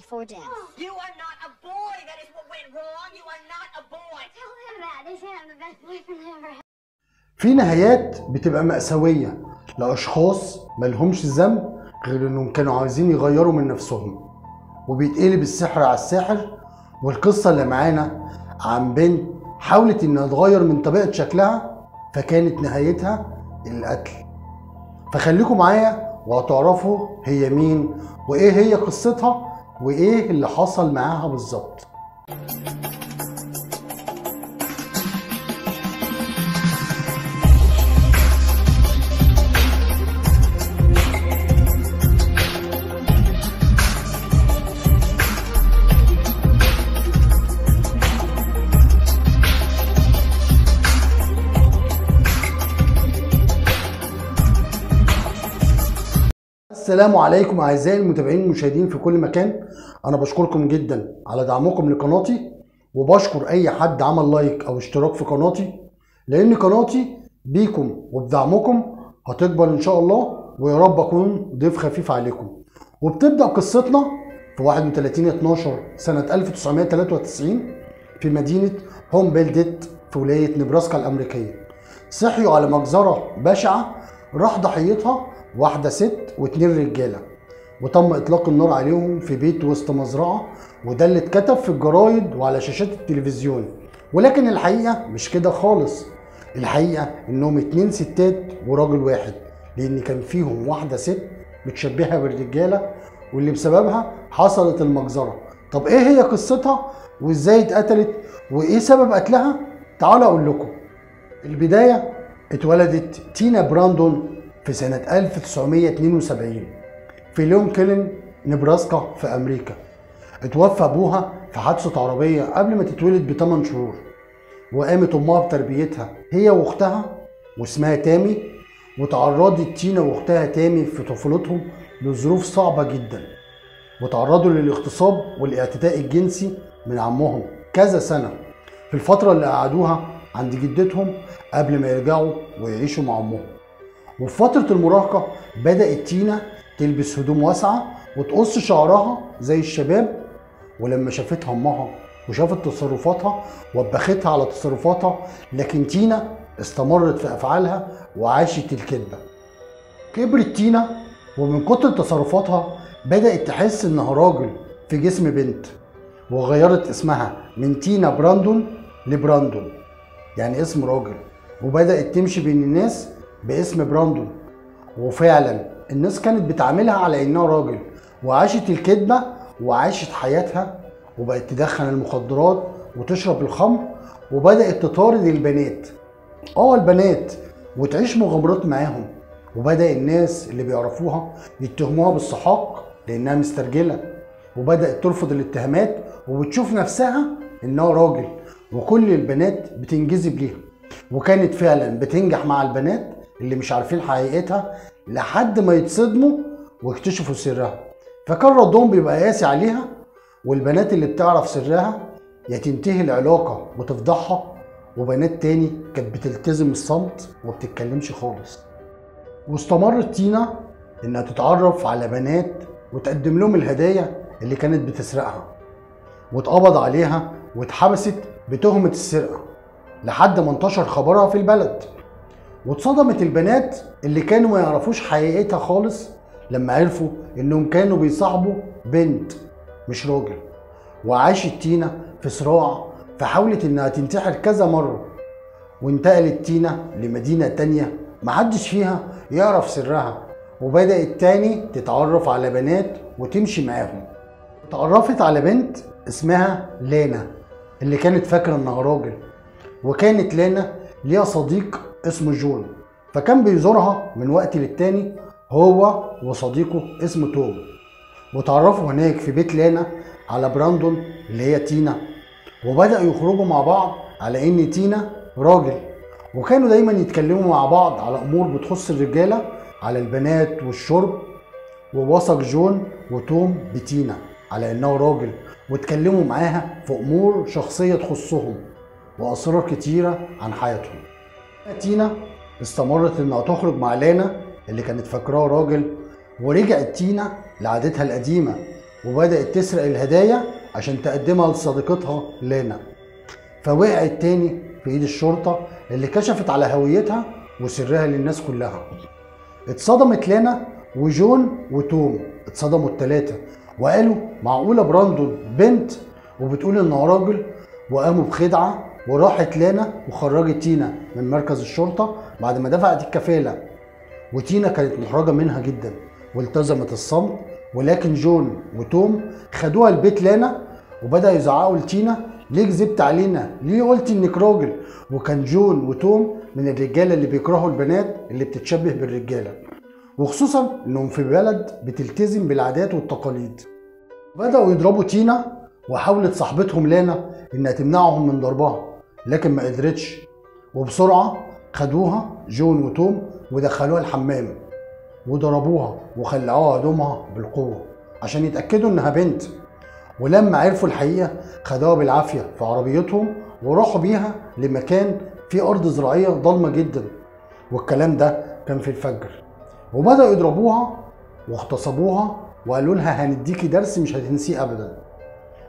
for death. You are not a boy. That is what went wrong. You are not a boy. Tell him that. They say I'm the best boyfriend ever. في نهايات بتبقى مأساوية لأشخاص ملهمش ذنب غير انهم كانوا عايزين يغيروا من نفسهم، وبيتقلب السحر على الساحر. والقصة اللي معانا عن بنت حاولت انها تغير من طبيعة شكلها فكانت نهايتها القتل. فخليكم معايا وهتعرفوا هي مين وايه هي قصتها وايه اللي حصل معاها بالظبط. السلام عليكم اعزائي المتابعين المشاهدين في كل مكان. انا بشكركم جدا على دعمكم لقناتي، وبشكر اي حد عمل لايك او اشتراك في قناتي، لان قناتي بيكم وبدعمكم هتكبر ان شاء الله، ويا رب اكون ضيف خفيف عليكم. وبتبدا قصتنا في 31/12 سنه 1993 في مدينه هومبلدت في ولايه نبراسكا الامريكيه. صحيوا على مجزره بشعه راح ضحيتها واحدة ست واتنين رجالة، وتم اطلاق النار عليهم في بيت وسط مزرعة، وده اللي اتكتب في الجرايد وعلى شاشات التلفزيون. ولكن الحقيقة مش كده خالص، الحقيقة انهم اتنين ستات وراجل واحد، لان كان فيهم واحدة ست متشبهة بالرجالة واللي بسببها حصلت المجزرة. طب ايه هي قصتها وازاي اتقتلت وايه سبب قتلها؟ تعالوا اقول لكم. البداية اتولدت تينا براندون في سنة 1972 في لينكولن نبراسكا في أمريكا. اتوفى أبوها في حادثة عربية قبل ما تتولد ب8 شهور، وقامت أمها بتربيتها هي وأختها واسمها تامي. وتعرضت تينا وأختها تامي في طفولتهم لظروف صعبة جدا، وتعرضوا للاغتصاب والاعتداء الجنسي من عمهم كذا سنة في الفترة اللي قعدوها عند جدتهم قبل ما يرجعوا ويعيشوا مع أمهم. وفي فترة المراهقة بدأت تينا تلبس هدوم واسعة وتقص شعرها زي الشباب. ولما شافتها أمها وشافت تصرفاتها وبختها على تصرفاتها، لكن تينا استمرت في أفعالها وعاشت الكذبة. كبرت تينا ومن كتر تصرفاتها بدأت تحس إنها راجل في جسم بنت، وغيرت اسمها من تينا براندون لبراندون، يعني اسم راجل، وبدأت تمشي بين الناس باسم براندون. وفعلا الناس كانت بتعاملها على انها راجل، وعاشت الكذبة وعاشت حياتها، وبقت تدخن المخدرات وتشرب الخمر، وبدأت تطارد البنات البنات وتعيش مغامرات معاهم. وبدأ الناس اللي بيعرفوها يتهموها بالسحاق لانها مسترجلة، وبدأت ترفض الاتهامات وبتشوف نفسها انها راجل، وكل البنات بتنجذب ليها. وكانت فعلا بتنجح مع البنات اللي مش عارفين حقيقتها لحد ما يتصدموا ويكتشفوا سرها. فكان ردهم بيبقى قاسي عليها، والبنات اللي بتعرف سرها يا تنتهي العلاقة وتفضحها، وبنات تاني كانت بتلتزم الصمت ومبتتكلمش خالص. واستمرت تينا انها تتعرف على بنات وتقدم لهم الهدايا اللي كانت بتسرقها، واتقبض عليها واتحبست بتهمة السرقة لحد ما انتشر خبرها في البلد. واتصدمت البنات اللي كانوا ما يعرفوش حقيقتها خالص لما عرفوا انهم كانوا بيصاحبوا بنت مش راجل. وعاشت تينا في صراع، فحاولت انها تنتحر كذا مرة. وانتقلت تينا لمدينة تانية محدش فيها يعرف سرها، وبدأت تاني تتعرف على بنات وتمشي معاهم. اتعرفت على بنت اسمها لانا اللي كانت فاكرة انها راجل، وكانت لانا ليها صديق اسمه جون، فكان بيزورها من وقت للتاني هو وصديقه اسمه توم. وتعرفوا هناك في بيت لانا على براندون اللي هي تينا، وبدأوا يخرجوا مع بعض على ان تينا راجل. وكانوا دايما يتكلموا مع بعض على امور بتخص الرجالة، على البنات والشرب. ووثق جون وتوم بتينا على انه راجل، واتكلموا معاها في امور شخصية تخصهم واسرار كتيرة عن حياتهم. تينا استمرت انها تخرج مع لانا اللي كانت فاكراها راجل، ورجعت تينا لعادتها القديمة وبدأت تسرق الهدايا عشان تقدمها لصديقتها لانا. فوقعت تاني في ايد الشرطة اللي كشفت على هويتها وسرها للناس كلها. اتصدمت لانا وجون وتوم، اتصدموا التلاتة وقالوا معقولة براندون بنت وبتقول انه راجل؟ وقاموا بخدعة، وراحت لانا وخرجت تينا من مركز الشرطة بعد ما دفعت الكفالة. وتينا كانت محرجة منها جدا والتزمت الصمت، ولكن جون وتوم خدوها البيت لانا وبدأوا يزعقوا لتينا ليه كذبت علينا؟ ليه قلت انك راجل؟ وكان جون وتوم من الرجالة اللي بيكرهوا البنات اللي بتتشبه بالرجالة، وخصوصا انهم في بلد بتلتزم بالعادات والتقاليد. بدأوا يضربوا تينا، وحاولت صاحبتهم لانا انها تمنعهم من ضربها لكن ما قدرتش، وبسرعة خدوها جون وتوم ودخلوها الحمام وضربوها وخلعوها هدومها بالقوة عشان يتأكدوا انها بنت. ولما عرفوا الحقيقة خدوها بالعافية في عربيتهم وراحوا بيها لمكان فيه أرض زراعية ضلمة جدا، والكلام ده كان في الفجر. وبدأوا يضربوها واغتصبوها وقالوا لها هنديكي درس مش هتنسيه أبدا.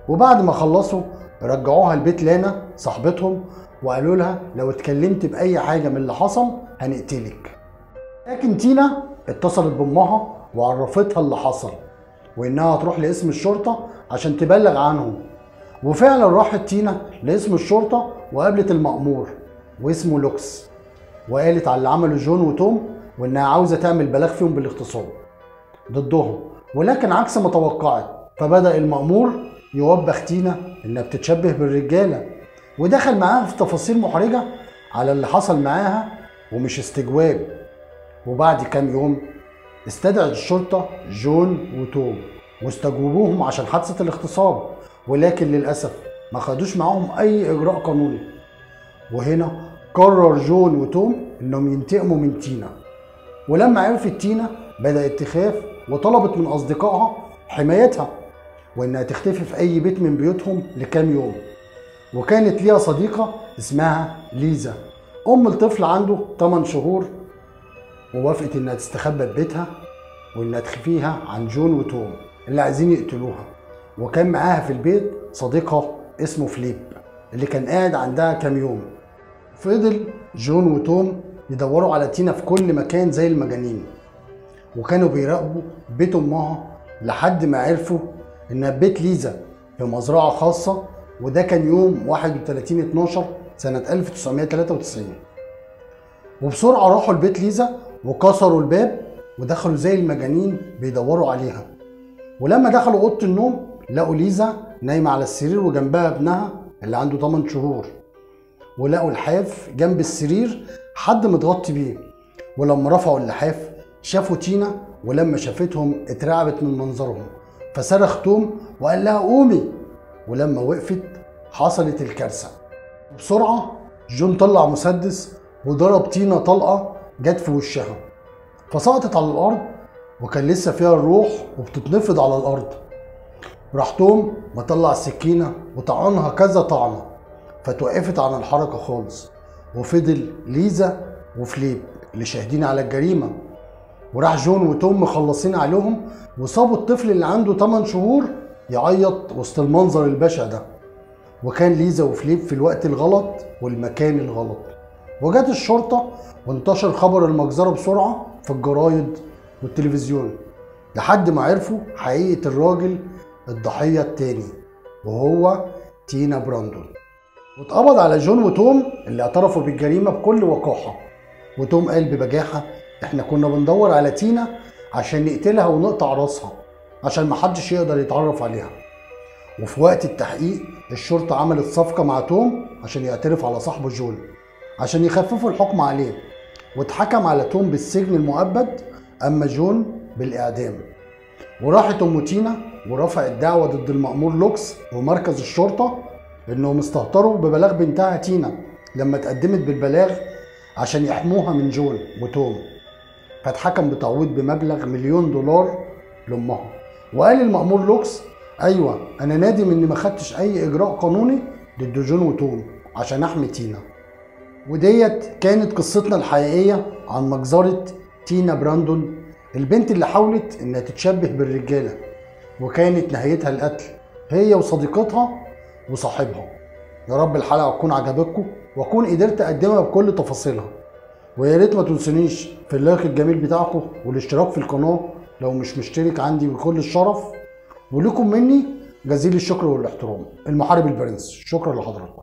وبعد ما خلصوا رجعوها البيت لانا صاحبتهم وقالوا لها لو اتكلمت بأي حاجة من اللي حصل هنقتلك. لكن تينا اتصلت بأمها وعرفتها اللي حصل وإنها هتروح لاسم الشرطة عشان تبلغ عنهم. وفعلا راحت تينا لاسم الشرطة وقابلت المأمور واسمه لوكس، وقالت على اللي عمله جون وتوم وإنها عاوزة تعمل بلاغ فيهم بالاغتصاب ضدهم، ولكن عكس ما توقعت. فبدأ المأمور يوبخ تينا إنها بتتشبه بالرجالة، ودخل معاها في تفاصيل محرجة على اللي حصل معاها ومش استجواب. وبعد كام يوم استدعت الشرطة جون وتوم واستجوبوهم عشان حادثة الاغتصاب، ولكن للأسف ما خدوش معاهم أي إجراء قانوني. وهنا قرر جون وتوم إنهم ينتقموا من تينا. ولما عرفت تينا بدأت تخاف وطلبت من أصدقائها حمايتها وإنها تختفي في أي بيت من بيوتهم لكام يوم. وكانت ليها صديقة اسمها ليزا أم الطفل عنده 8 شهور، ووافقت إنها تستخبى في بيتها وإنها تخفيها عن جون وتوم اللي عايزين يقتلوها. وكان معاها في البيت صديقها اسمه فليب اللي كان قاعد عندها كام يوم. فضل جون وتوم يدوروا على تينا في كل مكان زي المجانين، وكانوا بيراقبوا بيت امها لحد ما عرفوا انها بيت ليزا في مزرعة خاصة، وده كان يوم 31/12 سنة 1993. وبسرعة راحوا لبيت ليزا وكسروا الباب ودخلوا زي المجانين بيدوروا عليها. ولما دخلوا اوضه النوم لقوا ليزا نايمه على السرير وجنبها ابنها اللي عنده 8 شهور، ولقوا اللحاف جنب السرير حد متغطي بيه. ولما رفعوا اللحاف شافوا تينا، ولما شافتهم اترعبت من منظرهم فصرخ توم وقال لها قومي. ولما وقفت حصلت الكارثه. بسرعه جون طلع مسدس وضرب تينا طلقه جت في وشها فسقطت على الارض وكان لسه فيها الروح وبتتنفض على الارض. راح توم مطلع السكينه وطعنها كذا طعنه فتوقفت عن الحركه خالص. وفضل ليزا وفليب اللي شاهدين على الجريمه، وراح جون وتوم مخلصين عليهم وصابوا الطفل اللي عنده 8 شهور يعيط وسط المنظر البشع ده. وكان ليزا وفليب في الوقت الغلط والمكان الغلط. وجت الشرطه وانتشر خبر المجزره بسرعه في الجرايد والتلفزيون لحد ما عرفوا حقيقة الراجل الضحية التاني وهو تينا براندون. واتقبض على جون وتوم اللي اعترفوا بالجريمة بكل وقاحة. وتوم قال ببجاحة احنا كنا بندور على تينا عشان نقتلها ونقطع راسها عشان محدش يقدر يتعرف عليها. وفي وقت التحقيق الشرطة عملت صفقة مع توم عشان يعترف على صاحبه جون عشان يخففوا الحكم عليه، واتحكم على توم بالسجن المؤبد اما جون بالاعدام. وراحت ام تينا ورفعت دعوه ضد المأمور لوكس ومركز الشرطه انهم استهتروا ببلاغ بنتها تينا لما اتقدمت بالبلاغ عشان يحموها من جون وتوم. فاتحكم بتعويض بمبلغ $1,000,000 لامها. وقال المأمور لوكس ايوه انا نادم اني ما خدتش اي اجراء قانوني ضد جون وتوم عشان احمي تينا. وديت كانت قصتنا الحقيقيه عن مجزره تينا براندون، البنت اللي حاولت انها تتشبه بالرجاله وكانت نهايتها القتل هي وصديقتها وصاحبها. يا رب الحلقة تكون عجبتكم واكون قدرت اقدمها بكل تفاصيلها، ويا ريت ما تنسونيش في اللايك الجميل بتاعكم والاشتراك في القناة لو مش مشترك عندي بكل الشرف. ولكم مني جزيل الشكر والاحترام، المحارب البرنس. شكرا لحضراتكم.